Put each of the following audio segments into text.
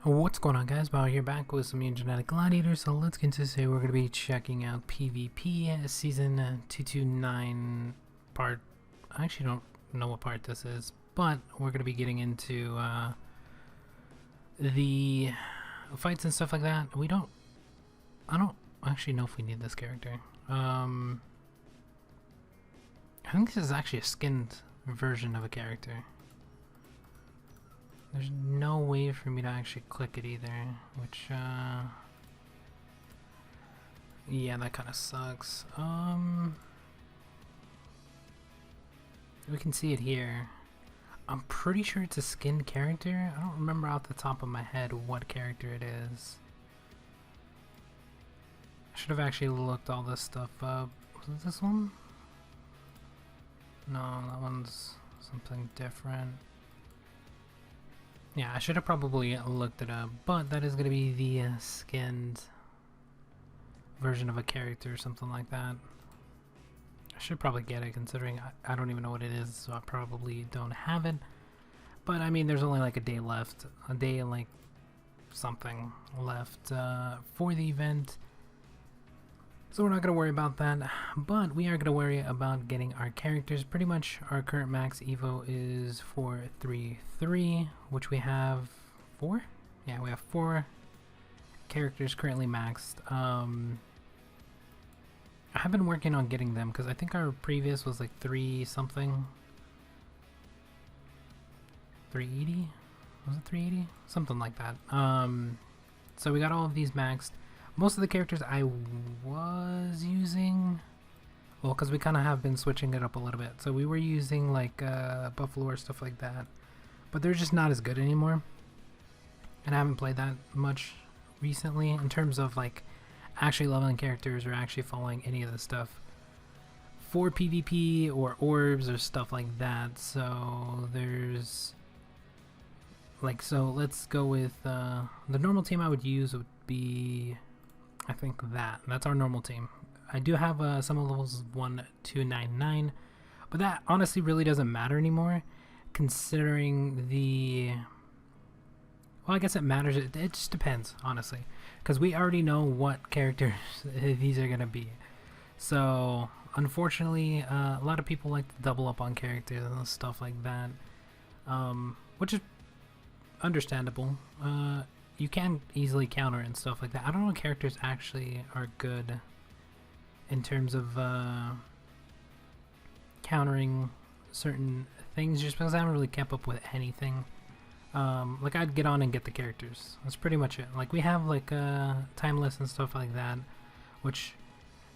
What's going on, guys? Bao here, back with some genetic gladiators. So let's get to say we're going to be checking out PvP season 229 part. I actually don't know what part this is, but we're going to be getting into the fights and stuff like that. I don't actually know if we need this character. I think this is actually a skinned version of a character. There's no way for me to actually click it either, which, yeah, that kind of sucks. We can see it here. I'm pretty sure it's a skinned character. I don't remember off the top of my head what character it is. I should have actually looked all this stuff up. Was it this one? No, that one's something different. Yeah, I should have probably looked it up, but that is going to be the skinned version of a character or something like that. I should probably get it, considering I don't even know what it is, so I probably don't have it. But I mean, there's only like a day left, a day and like something left for the event. So we're not going to worry about that, but we are going to worry about getting our characters. Pretty much our current max evo is 433, which we have 4? Yeah, we have 4 characters currently maxed. I have been working on getting them because I think our previous was like 3 something. 380? Was it 380? Something like that. So we got all of these maxed. Most of the characters I was using, well, because we kind of have been switching it up a little bit. So we were using like Buffalo or stuff like that, but they're just not as good anymore. And I haven't played that much recently in terms of like actually leveling characters or actually following any of the stuff for PvP or orbs or stuff like that. So there's like, so let's go with the normal team I would use would be, I think that's our normal team. I do have some levels 1299, but that honestly really doesn't matter anymore, considering the, well, I guess it matters. It just depends, honestly, because we already know what characters these are gonna be. So unfortunately, a lot of people like to double up on characters and stuff like that, which is understandable. You can easily counter and stuff like that. I don't know what characters actually are good in terms of countering certain things, just because I haven't really kept up with anything. Like, I'd get on and get the characters. That's pretty much it. Like, we have like Timeless and stuff like that, which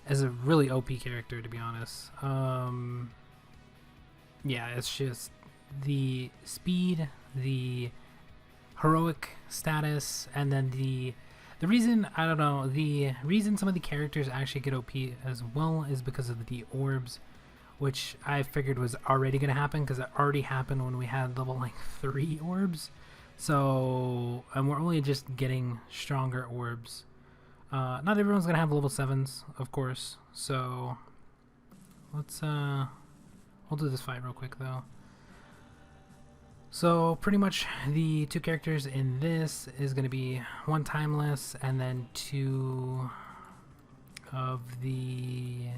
is a really OP character, to be honest. Yeah, it's just the speed, the heroic status, and then the reason, I don't know, the reason some of the characters actually get OP as well is because of the orbs, which I figured was already going to happen because it already happened when we had level like 3 orbs. So, and we're only just getting stronger orbs. Not everyone's going to have level 7s, of course. So let's we'll do this fight real quick though. So pretty much the 2 characters in this is going to be 1 Timeless and then 2 of the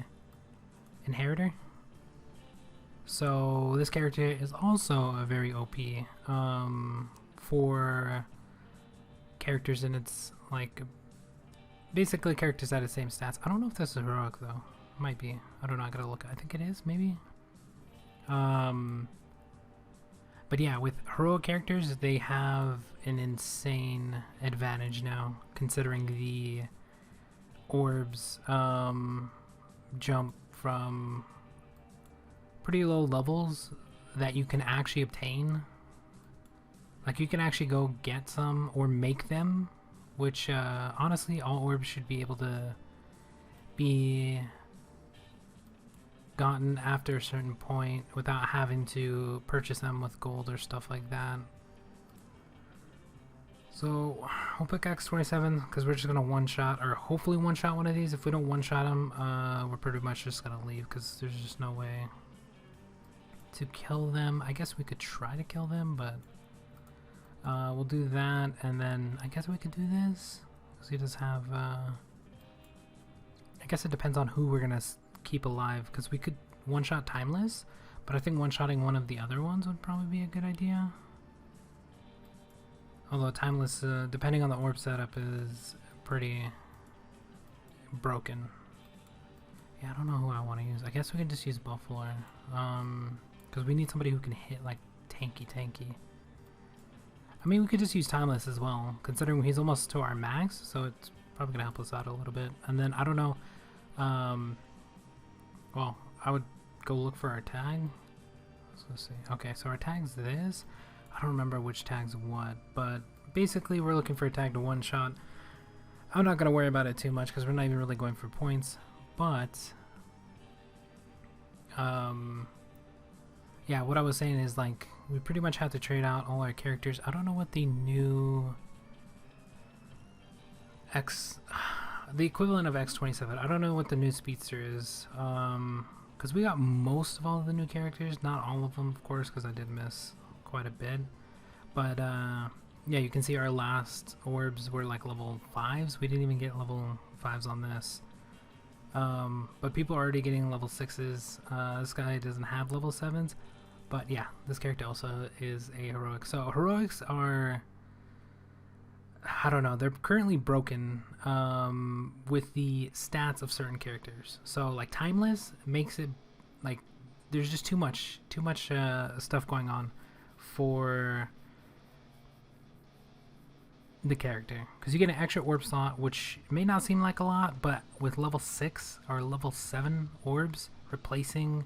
Inheritor. So this character is also a very OP for characters, and it's like basically characters that have the same stats. I don't know if this is heroic though. Might be. I don't know. I gotta look. I think it is, maybe. But yeah, with heroic characters, they have an insane advantage now, considering the orbs jump from pretty low levels that you can actually obtain. Like, you can actually go get some or make them, which honestly, all orbs should be able to be gotten after a certain point without having to purchase them with gold or stuff like that. So we'll pick X27 because we're just gonna one-shot, or hopefully one-shot one of these. If we don't one-shot them, we're pretty much just gonna leave because there's just no way to kill them. I guess we could try to kill them, but We'll do that, and then I guess we could do this. Because he does have, I guess it depends on who we're going to keep alive. Because we could one-shot Timeless, but I think one-shotting one of the other ones would probably be a good idea. Although Timeless, depending on the orb setup, is pretty broken. Yeah, I don't know who I want to use. I guess we can just use Buffalo. Because we need somebody who can hit, like, tanky. I mean, we could just use Timeless as well, considering he's almost to our max, so it's probably going to help us out a little bit. And then, I don't know, well, I would go look for our tag. So let's see. Okay, so our tag's this. I don't remember which tag's what, but basically we're looking for a tag to one-shot. I'm not going to worry about it too much, because we're not even really going for points, but yeah, what I was saying is, like, we pretty much have to trade out all our characters. I don't know what the new the equivalent of X27. I don't know what the new Speedster is, because we got most of all of the new characters, not all of them, of course, because I did miss quite a bit. But yeah, you can see our last orbs were like level 5s. We didn't even get level 5s on this. But people are already getting level 6s. This guy doesn't have level 7s. But yeah, this character also is a heroic. So heroics are, I don't know, they're currently broken with the stats of certain characters. So like Timeless makes it like there's just too much stuff going on for the character, because you get an extra orb slot, which may not seem like a lot, but with level 6 or level 7 orbs replacing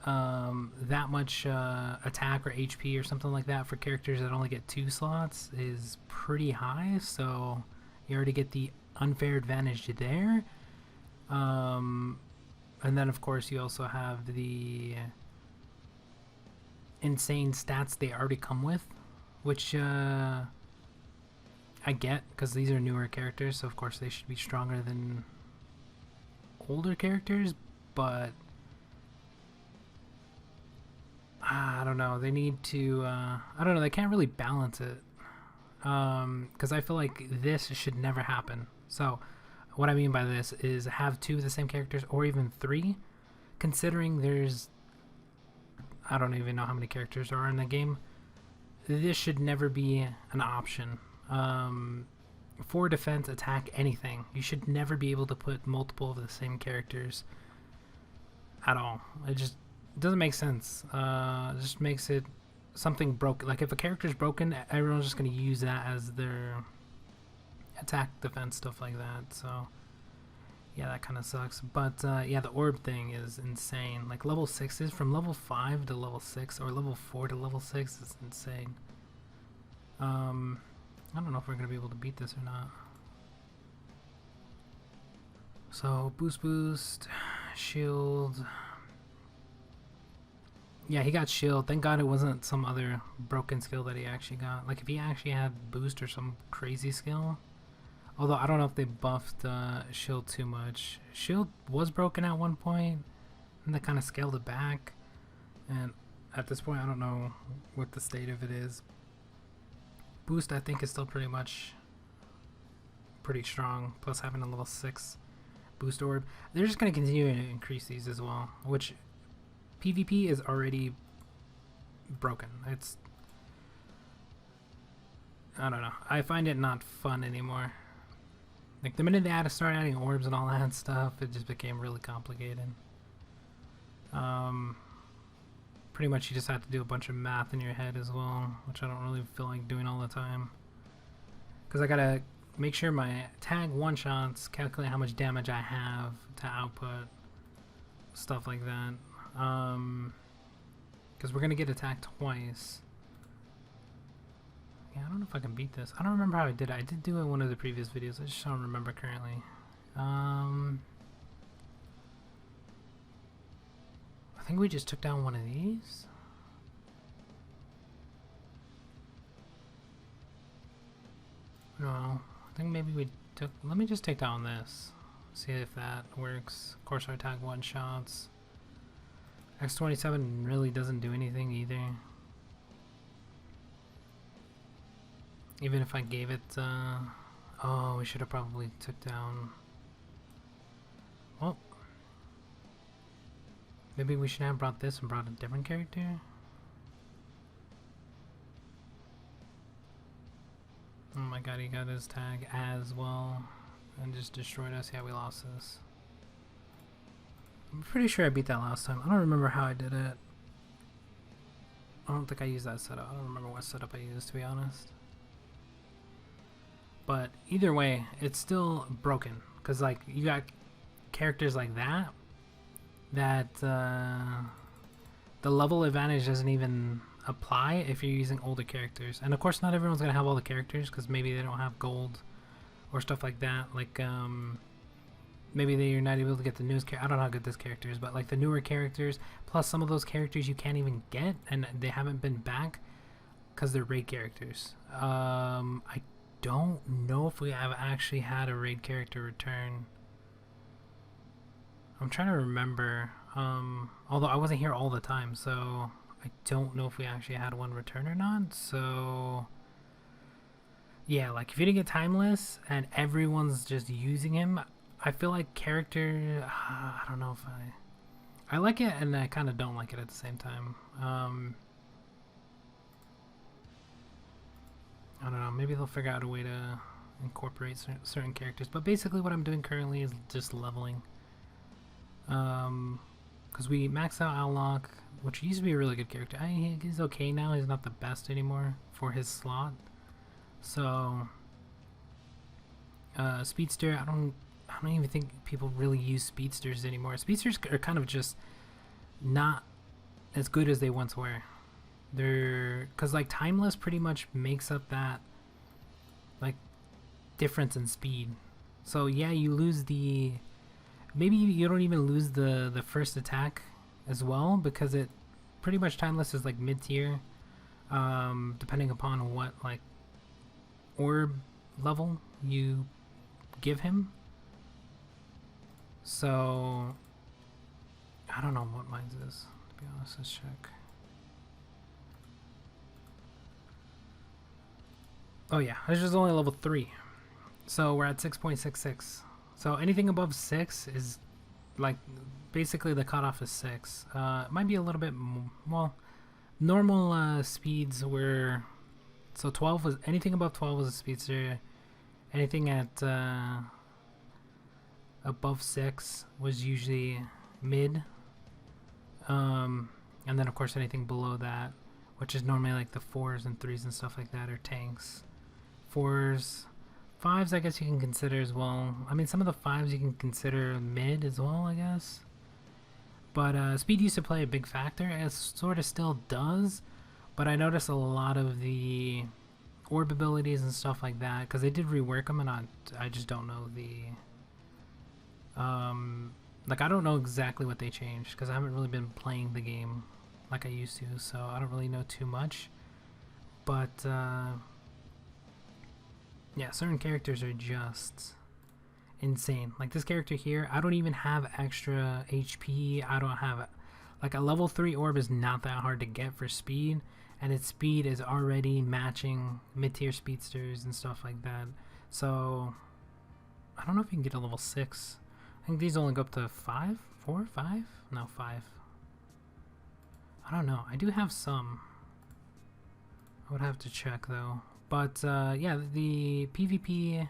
that much attack or HP or something like that for characters that only get 2 slots is pretty high. So you already get the unfair advantage there, and then of course you also have the insane stats they already come with, which I get, because these are newer characters, so of course they should be stronger than older characters, but I don't know, they need to, I don't know, they can't really balance it, because I feel like this should never happen. So what I mean by this is have 2 of the same characters, or even 3, considering there's, I don't even know how many characters there are in the game. This should never be an option. For defense, attack, anything, you should never be able to put multiple of the same characters at all. It just doesn't make sense. It just makes it something broken. Like if a character's broken, everyone's just going to use that as their attack, defense, stuff like that. So yeah, that kind of sucks. But yeah, the orb thing is insane. Like level 6s from level 5 to level 6, or level 4 to level 6 is insane. I don't know if we're going to be able to beat this or not. So boost, shield. Yeah, he got shield. Thank God it wasn't some other broken skill that he actually got. Like if he actually had boost or some crazy skill. Although I don't know if they buffed shield too much. Shield was broken at one point, and they kind of scaled it back. And at this point, I don't know what the state of it is. Boost, I think, is still pretty strong. Plus having a level 6 boost orb, they're just going to continue to increase these as well. Which PvP is already broken. It's, I don't know. I find it not fun anymore. Like the minute they had to start adding orbs and all that stuff, it just became really complicated. Pretty much you just have to do a bunch of math in your head as well, which I don't really feel like doing all the time. Because I gotta make sure my tag one-shots, calculate how much damage I have to output, stuff like that. Because we're gonna get attacked twice. Yeah, I don't know if I can beat this. I don't remember how I did it. I did do it in one of the previous videos. I just don't remember currently. I think we just took down one of these. No, I think maybe we took... Let me just take down this. See if that works. Of course, our attack one-shots. X27 really doesn't do anything either. Even if I gave it, oh, we should have probably took down, well, maybe we should have brought this and brought a different character. Oh my god, he got his tag as well and just destroyed us. Yeah, we lost this. I'm pretty sure I beat that last time. I don't remember how I did it. I don't think I used that setup. I don't remember what setup I used, to be honest. But either way, it's still broken. Because, like, you got characters like that, the level advantage doesn't even apply if you're using older characters. And, of course, not everyone's going to have all the characters, because maybe they don't have gold or stuff like that. Like, maybe they're not able to get the newest character. I don't know how good this character is, but like the newer characters, plus some of those characters you can't even get, and they haven't been back because they're raid characters. I don't know if we have actually had a raid character return. I'm trying to remember. Although I wasn't here all the time, so I don't know if we actually had one return or not. So yeah, like if you didn't get Timeless and everyone's just using him, I feel like character, I don't know if I like it and I kind of don't like it at the same time. I don't know, maybe they'll figure out a way to incorporate certain characters, but basically what I'm doing currently is just leveling. Because we maxed out Outlook, which used to be a really good character. He's okay now, he's not the best anymore for his slot. So, Speedster, I don't even think people really use speedsters anymore. Speedsters are kind of just not as good as they once were. They're, because like Timeless pretty much makes up that like difference in speed. So yeah, you lose the, maybe you don't even lose the first attack as well, because it pretty much Timeless is like mid-tier, depending upon what like orb level you give him. So, I don't know what mine is, to be honest. Let's check. Oh yeah, this is only level 3. So we're at 6.66. So anything above 6 is, like, basically the cutoff is 6. It might be a little bit, well, normal speeds were, so 12 was, anything above 12 was a speedster. Anything at, above 6 was usually mid, and then of course anything below that, which is normally like the 4s and 3s and stuff like that, are tanks. 4s, 5s I guess you can consider as well. I mean, some of the 5s you can consider mid as well, I guess. But speed used to play a big factor, it sort of still does, but I noticed a lot of the orb abilities and stuff like that, because they did rework them, and I just don't know the like I don't know exactly what they changed, because I haven't really been playing the game like I used to, so I don't really know too much. But yeah, certain characters are just insane. Like this character here, I don't even have extra HP. I don't have, like, a level 3 orb is not that hard to get for speed, and its speed is already matching mid-tier speedsters and stuff like that. So I don't know if you can get a level 6. I think these only go up to 5? 4? 5? No, 5. I don't know. I do have some. I would have to check though. But yeah, the PvP.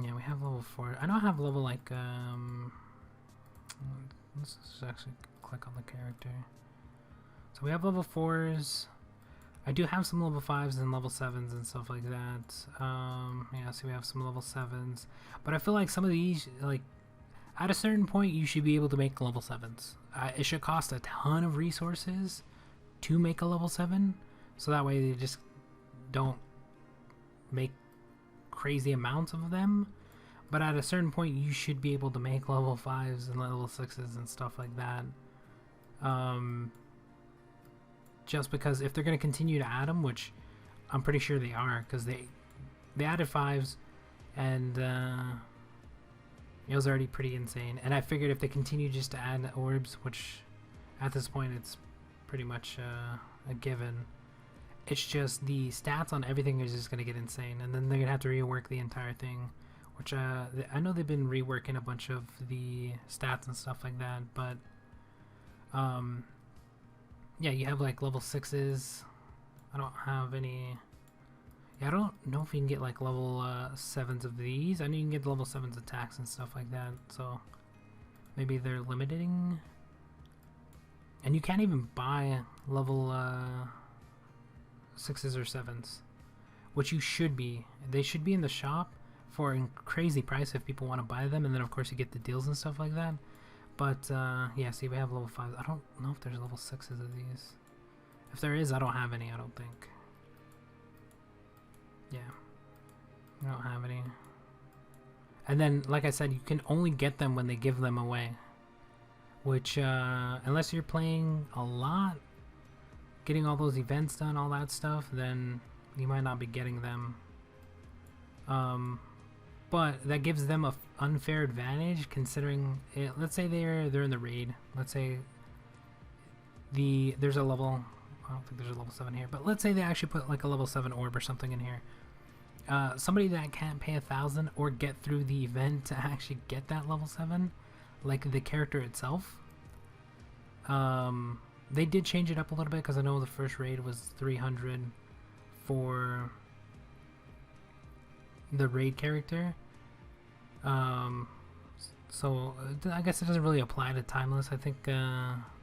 Yeah, we have level 4. I don't have level like let's just actually click on the character. So we have level 4s. I do have some level 5s and level 7s and stuff like that. Yeah, so we have some level 7s. But I feel like some of these, like, at a certain point, you should be able to make level 7s. It should cost a ton of resources to make a level 7. So that way they just don't make crazy amounts of them. But at a certain point, you should be able to make level 5s and level 6s and stuff like that. Just because if they're going to continue to add them, which I'm pretty sure they are, because they added 5s, and it was already pretty insane. And I figured if they continue just to add orbs, which at this point it's pretty much a given, It's just the stats on everything is just gonna get insane, and then they're gonna have to rework the entire thing. Which I know they've been reworking a bunch of the stats and stuff like that, but yeah, you have like level 6s. I don't have any. Yeah, I don't know if you can get like level 7s of these. I know you can get level 7s attacks and stuff like that, so maybe they're limiting. And you can't even buy level 6s or 7s, which you should be. They should be in the shop for a crazy price if people want to buy them, and then of course you get the deals and stuff like that. But yeah, see, we have level 5s. I don't know if there's level 6s of these. If there is, I don't have any, I don't think. Yeah, I don't have any. And then, like I said, you can only get them when they give them away. Which, unless you're playing a lot, getting all those events done, all that stuff, then you might not be getting them. But that gives them a unfair advantage, considering it. Let's say they're in the raid. Let's say there's a level. I don't think there's a level 7 here, but let's say they actually put like a level 7 orb or something in here. Somebody that can't pay 1,000 or get through the event to actually get that level 7, like the character itself. They did change it up a little bit, because I know the first raid was 300 for the raid character. So I guess it doesn't really apply to Timeless. I think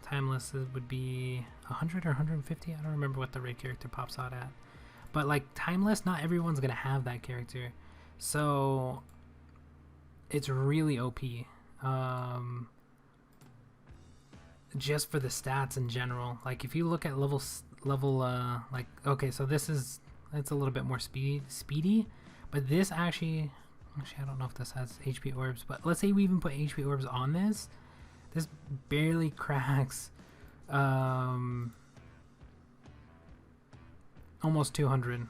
Timeless would be 100 or 150. I don't remember what the raid character pops out at. But like Timeless, not everyone's gonna have that character, so it's really OP. Just for the stats in general. Like if you look at level like, okay, so it's a little bit more speedy, but this actually I don't know if this has HP orbs, but let's say we even put HP orbs on this barely cracks almost 200.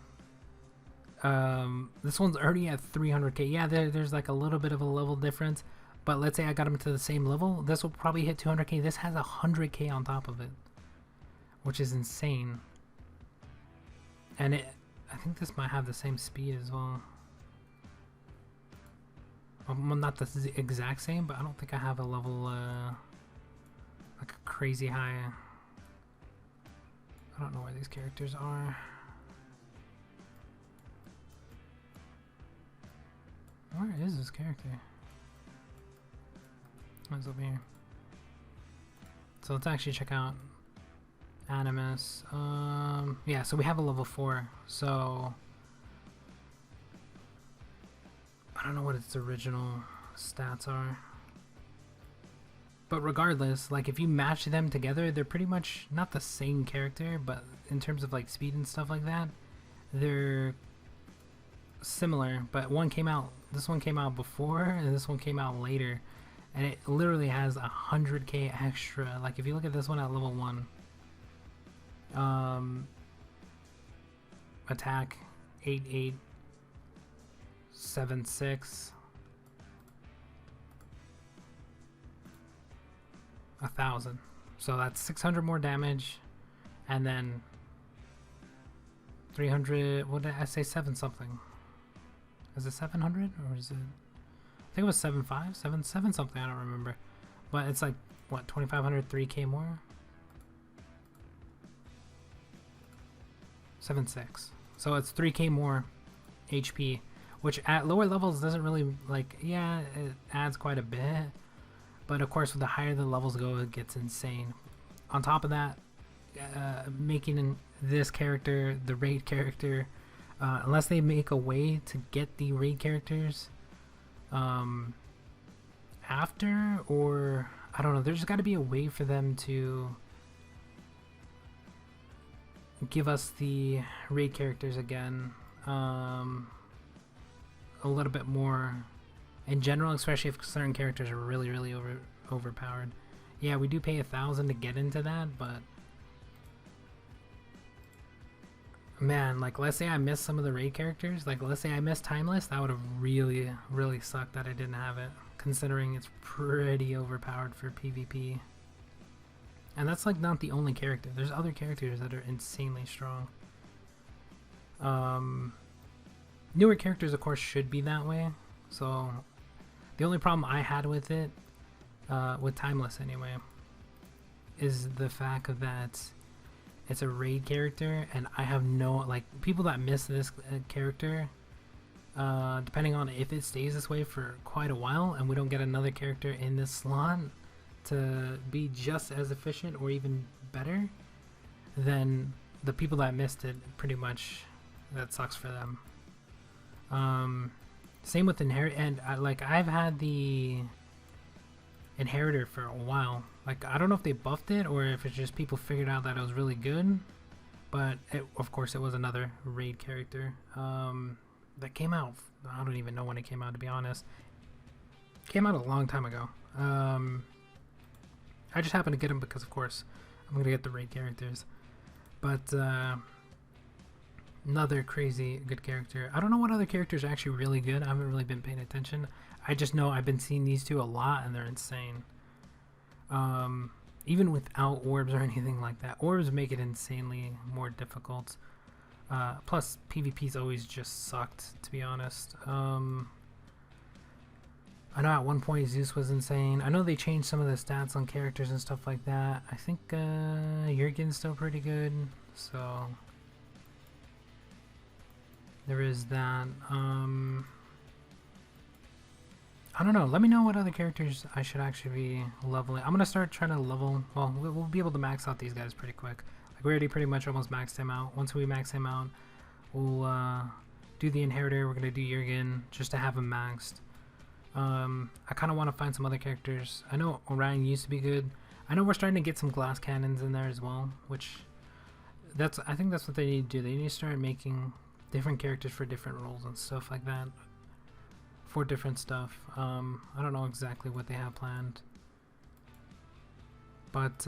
This one's already at 300k. Yeah, there's like a little bit of a level difference, but let's say I got them to the same level, this will probably hit 200k. This has 100k on top of it, which is insane. And I think this might have the same speed as well. Well, not the exact same, but I don't think I have a level like a crazy high. I don't know where these characters are. Where is this character? Oh, it's over here. So let's actually check out Animus. Yeah, so we have a level 4. So I don't know what its original stats are. But regardless, like if you match them together, they're pretty much not the same character, but in terms of like speed and stuff like that, they're similar. But this one came out before, and this one came out later, and it literally has 100k extra. Like if you look at this one at level 1, attack 8876, 1,000, so that's 600 more damage, and then 300. What did I say? 7 something. Is it 700 or is it? I think it was 7.5, 7 something. I don't remember, but it's like what, 2,500, 3k more. 7.6. So it's 3k more HP, which at lower levels doesn't really, like, yeah, it adds quite a bit, but of course with the higher the levels go, it gets insane. On top of that, making this character the raid character, unless they make a way to get the raid characters after, or I don't know, there's got to be a way for them to give us the raid characters again, a little bit more in general, especially if certain characters are really overpowered. Yeah, we do pay 1,000 to get into that, but man, like let's say I missed some of the raid characters, like let's say I missed Timeless, that would have really sucked that I didn't have it, considering it's pretty overpowered for PvP. And that's like not the only character, there's other characters that are insanely strong. Newer characters, of course, should be that way. So the only problem I had with it, with Timeless anyway, is the fact that it's a raid character, and I have no, like, people that miss this character, depending on if it stays this way for quite a while and we don't get another character in this slot to be just as efficient or even better, then the people that missed it, pretty much, that sucks for them. Same with Inherit, and I've had the Inheritor for a while. Like, I don't know if they buffed it or if it's just people figured out that it was really good, but of course it was another raid character that came out. I don't even know when it came out, to be honest. It came out a long time ago. I just happened to get them because, of course, I'm gonna get the raid characters. But another crazy good character. I don't know what other characters are actually really good. I haven't really been paying attention. I just know I've been seeing these two a lot and they're insane. Even without orbs or anything like that. Orbs make it insanely more difficult. Plus, PvP's always just sucked, to be honest. I know at one point Zeus was insane. I know they changed some of the stats on characters and stuff like that. I think Jurgen's still pretty good, so there is that. I don't know. Let me know what other characters I should actually be leveling. I'm gonna start trying to level. Well, we'll be able to max out these guys pretty quick. Like, we already pretty much almost maxed him out. Once we max him out, we'll do the Inheritor. We're gonna do Jurgen just to have him maxed. I kind of want to find some other characters. I know Orion used to be good. I know we're starting to get some glass cannons in there as well, which I think that's what they need to do. They need to start making different characters for different roles and stuff like that. For different stuff. I don't know exactly what they have planned. But,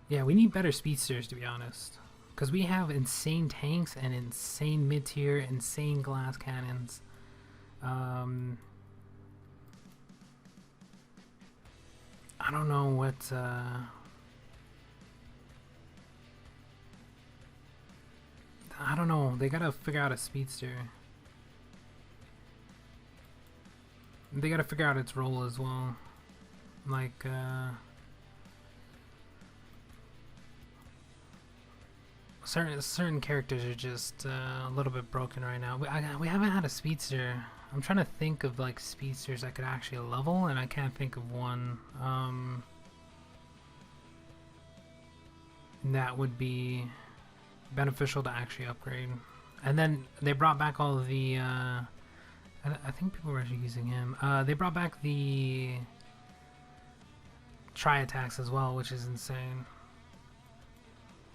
yeah, we need better speedsters, to be honest. Because we have insane tanks and insane mid-tier, insane glass cannons. I don't know what, I don't know. They gotta figure out a speedster. They gotta figure out its role as well. Like, certain characters are just a little bit broken right now. We haven't had a speedster. I'm trying to think of like speedsters I could actually level, and I can't think of one that would be beneficial to actually upgrade. And then they brought back all of the I think people were actually using him. They brought back the tri-attacks as well, which is insane.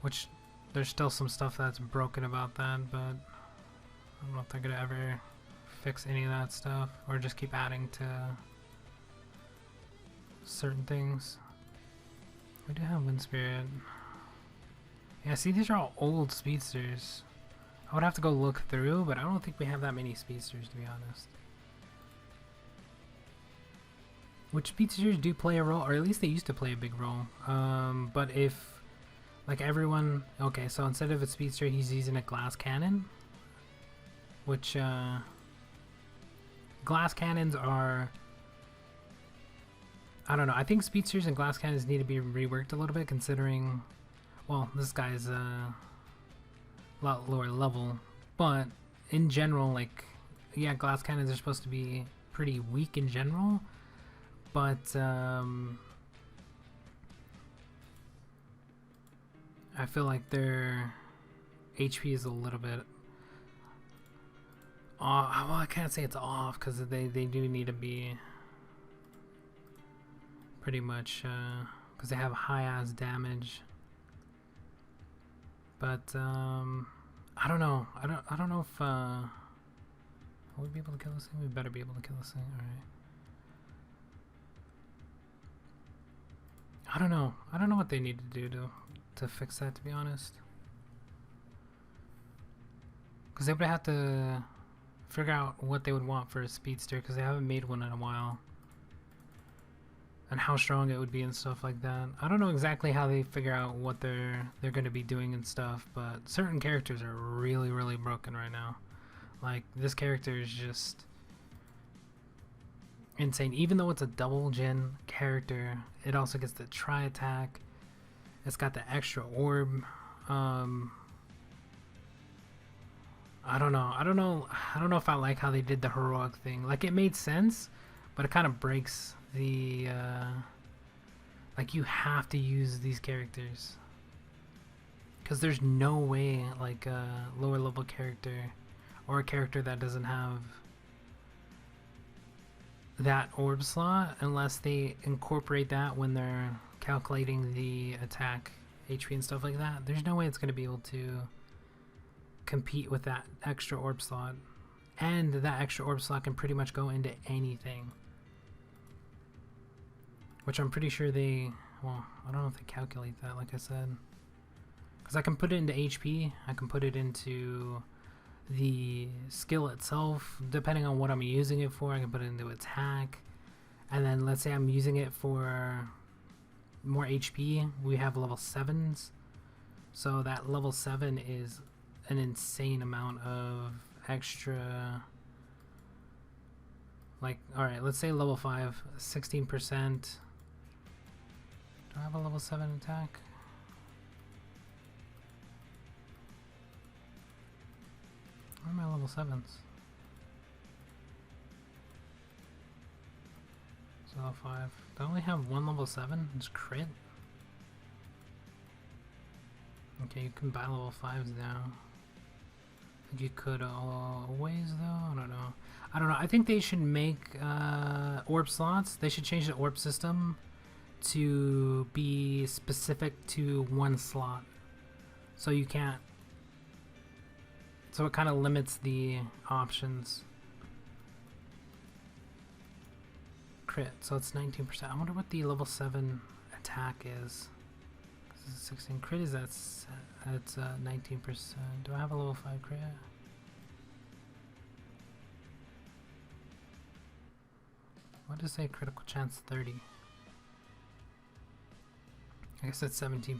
Which, there's still some stuff that's broken about that, but I don't know if they're gonna ever fix any of that stuff, or just keep adding to certain things. We do have Wind Spirit. Yeah, see, these are all old speedsters. I would have to go look through, but I don't think we have that many speedsters, to be honest. Which speedsters do play a role, or at least they used to play a big role. But if, like, everyone... Okay, so instead of a speedster, he's using a glass cannon. Which, glass cannons are... I don't know, I think speedsters and glass cannons need to be reworked a little bit, considering... Well, this guy's a lot lower level, but in general, like, yeah, glass cannons are supposed to be pretty weak in general, but I feel like their HP is a little bit off. Well, I can't say it's off, because they do need to be pretty much, because they have high-ass damage. But I don't know. I don't know if will we be able to kill this thing? We better be able to kill this thing. All right. I don't know. I don't know what they need to do to fix that, to be honest. Because they would have to figure out what they would want for a speedster, because they haven't made one in a while. and how strong it would be and stuff like that. I don't know exactly how they figure out what they're going to be doing and stuff, but certain characters are really, really broken right now. Like, this character is just insane. Even though it's a double gen character, it also gets the tri attack. It's got the extra orb. I don't know if I like how they did the heroic thing. Like, it made sense, but it kind of breaks the like, you have to use these characters because there's no way like a lower level character or a character that doesn't have that orb slot, unless they incorporate that when they're calculating the attack HP and stuff like that. There's no way it's going to be able to compete with that extra orb slot, and that extra orb slot can pretty much go into anything, which I'm pretty sure they, well, I don't know if they calculate that, like I said, because I can put it into HP, I can put it into the skill itself, depending on what I'm using it for. I can put it into attack, and then let's say I'm using it for more HP, we have level 7s, so that level 7 is an insane amount of extra. Like, alright, let's say level 5, 16%. Do I have a level 7 attack? Where are my level 7s? So level 5. Do I only have one level 7? It's crit? Okay, you can buy level 5s now. You could always, though? I don't know. I think they should make orb slots. They should change the orb system to be specific to one slot. So you can't. So it kind of limits the options. Crit. So it's 19%. I wonder what the level 7 attack is. This is 16. Crit is at 19%. Do I have a level 5 crit? What does it say? Critical chance 30. I guess that's 17%.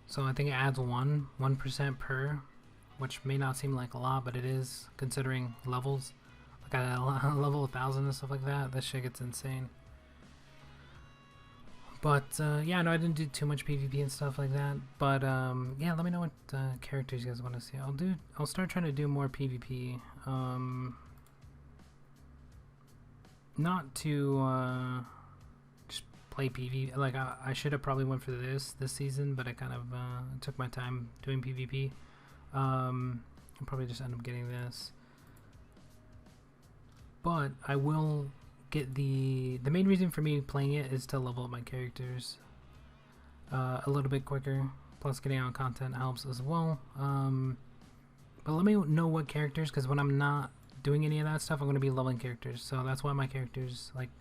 So I think it adds 1% per, which may not seem like a lot, but it is, considering levels. Like at a level 1000 and stuff like that, that shit gets insane. But yeah, no, I didn't do too much PvP and stuff like that. But yeah, let me know what characters you guys want to see. I'll start trying to do more PvP. Not to just play PvP. Like I should have probably went for this season, but I kind of took my time doing PvP. I'll probably just end up getting this. But I will get the main reason for me playing it is to level up my characters a little bit quicker. Plus getting out content helps as well. But let me know what characters, because when I'm not doing any of that stuff, I'm going to be leveling characters. So that's why my characters, like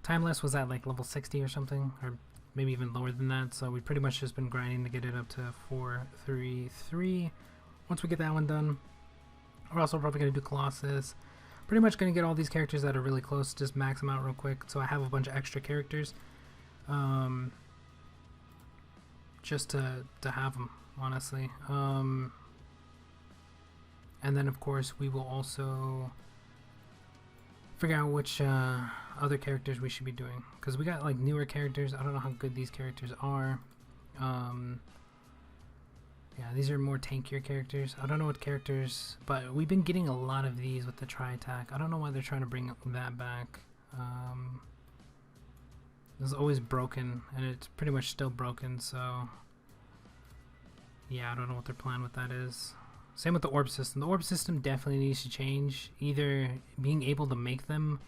Timeless was at like level 60 or something, or maybe even lower than that. So we pretty much just been grinding to get it up to 433. Once we get that one done, we're also probably going to do Colossus. Pretty much going to get all these characters that are really close, just max them out real quick. So I have a bunch of extra characters, just to have them, honestly. And then of course we will also figure out which other characters we should be doing, because we got like newer characters. I don't know how good these characters are. Yeah, these are more tankier characters. I don't know what characters, but we've been getting a lot of these with the tri-attack. I don't know why they're trying to bring that back. It was always broken, and it's pretty much still broken, so yeah, I don't know what their plan with that is. Same with the orb system. The orb system definitely needs to change. Either being able to make them,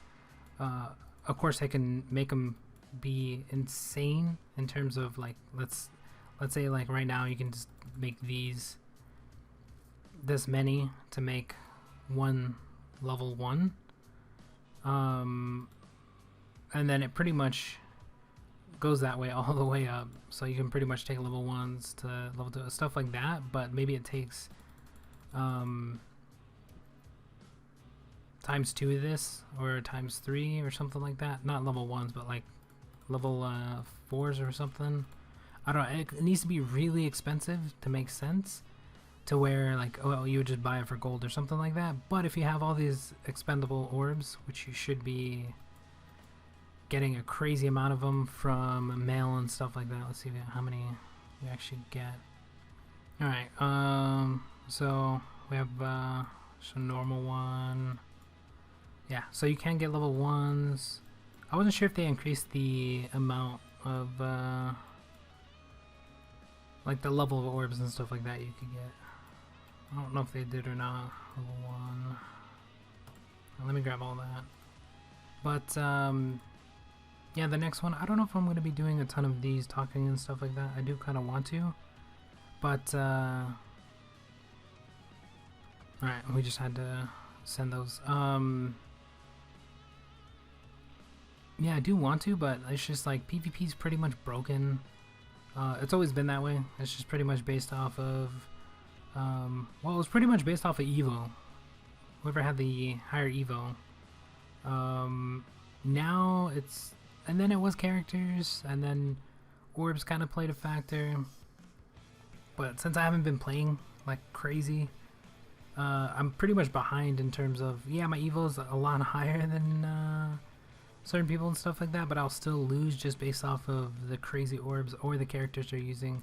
of course they can make them be insane in terms of like, let's say like right now you can just make this many to make one level 1, and then it pretty much goes that way all the way up, so you can pretty much take level 1s to level 2, stuff like that. But maybe it takes times 2 of this, or times 3 or something like that. Not level 1s, but like level 4s or something. I don't know, it needs to be really expensive to make sense, to where like, oh, you would just buy it for gold or something like that. But if you have all these expendable orbs, which you should be getting a crazy amount of them from mail and stuff like that. Let's see how many we actually get. Alright, so we have just a normal one. Yeah, so you can get level 1s. I wasn't sure if they increased the amount of like the level of orbs and stuff like that you could get. I don't know if they did or not. Level 1. Let me grab all that. But yeah, the next one, I don't know if I'm going to be doing a ton of these talking and stuff like that. I do kind of want to, but alright, we just had to send those. Yeah, I do want to, but it's just like PvP is pretty much broken. It's always been that way. It's just pretty much based off of well, it was pretty much based off of Evo. Whoever had the higher Evo. Now it's, and then it was characters, and then orbs kind of played a factor. But since I haven't been playing like crazy, I'm pretty much behind in terms of, yeah, my Evo is a lot higher than certain people and stuff like that, but I'll still lose just based off of the crazy orbs or the characters they're using,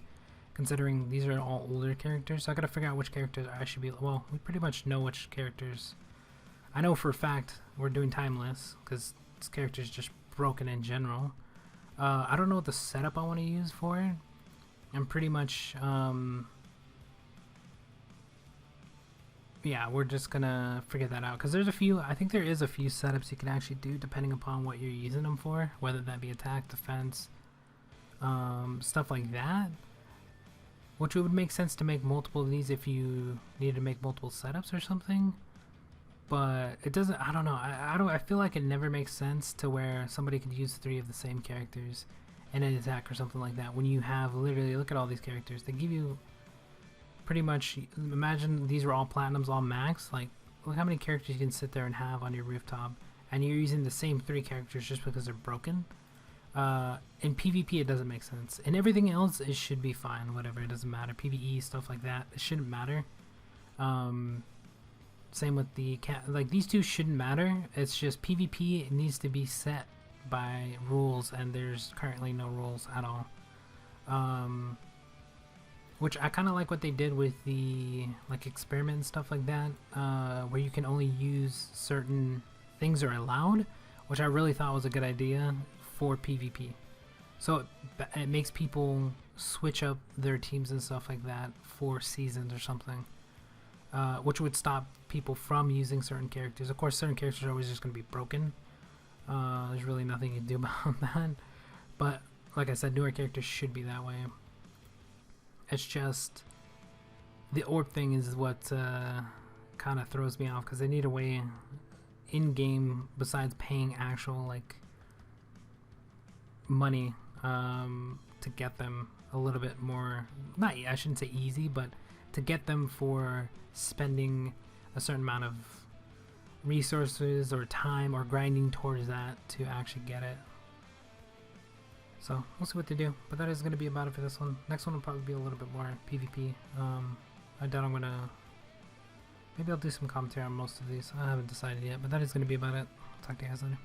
considering these are all older characters. So I gotta figure out which characters I should be, well, we pretty much know which characters. I know for a fact we're doing timeless, because this character is just broken in general. I don't know what the setup I want to use for it. I'm pretty much, yeah, we're just gonna figure that out, because there's a few, I think there is a few setups you can actually do depending upon what you're using them for, whether that be attack, defense, stuff like that, which would make sense to make multiple of these if you need to make multiple setups or something. But it doesn't, I don't know, I feel like it never makes sense to where somebody could use 3 of the same characters in an attack or something like that, when you have literally, look at all these characters, they give you pretty much, imagine these were all platinums, all max, like look how many characters you can sit there and have on your rooftop, and you're using the same 3 characters just because they're broken. In PvP it doesn't make sense. In everything else it should be fine, whatever, it doesn't matter. PvE, stuff like that, it shouldn't matter. Same with the like these two shouldn't matter. It's just PvP, it needs to be set by rules, and there's currently no rules at all. Which I kind of like what they did with the like experiment and stuff like that, where you can only use certain things are allowed, which I really thought was a good idea for PvP. So it makes people switch up their teams and stuff like that for seasons or something, which would stop people from using certain characters. Of course, certain characters are always just going to be broken. There's really nothing you can do about that. But like I said, newer characters should be that way. It's just the orb thing is what kind of throws me off, because they need a way in game besides paying actual like money to get them a little bit more, not, I shouldn't say easy, but to get them for spending a certain amount of resources or time or grinding towards that to actually get it. So we'll see what they do, but that is going to be about it for this one. Next one will probably be a little bit more PvP. I doubt I'm going to, maybe I'll do some commentary on most of these. I haven't decided yet, but that is going to be about it. Talk to you guys later.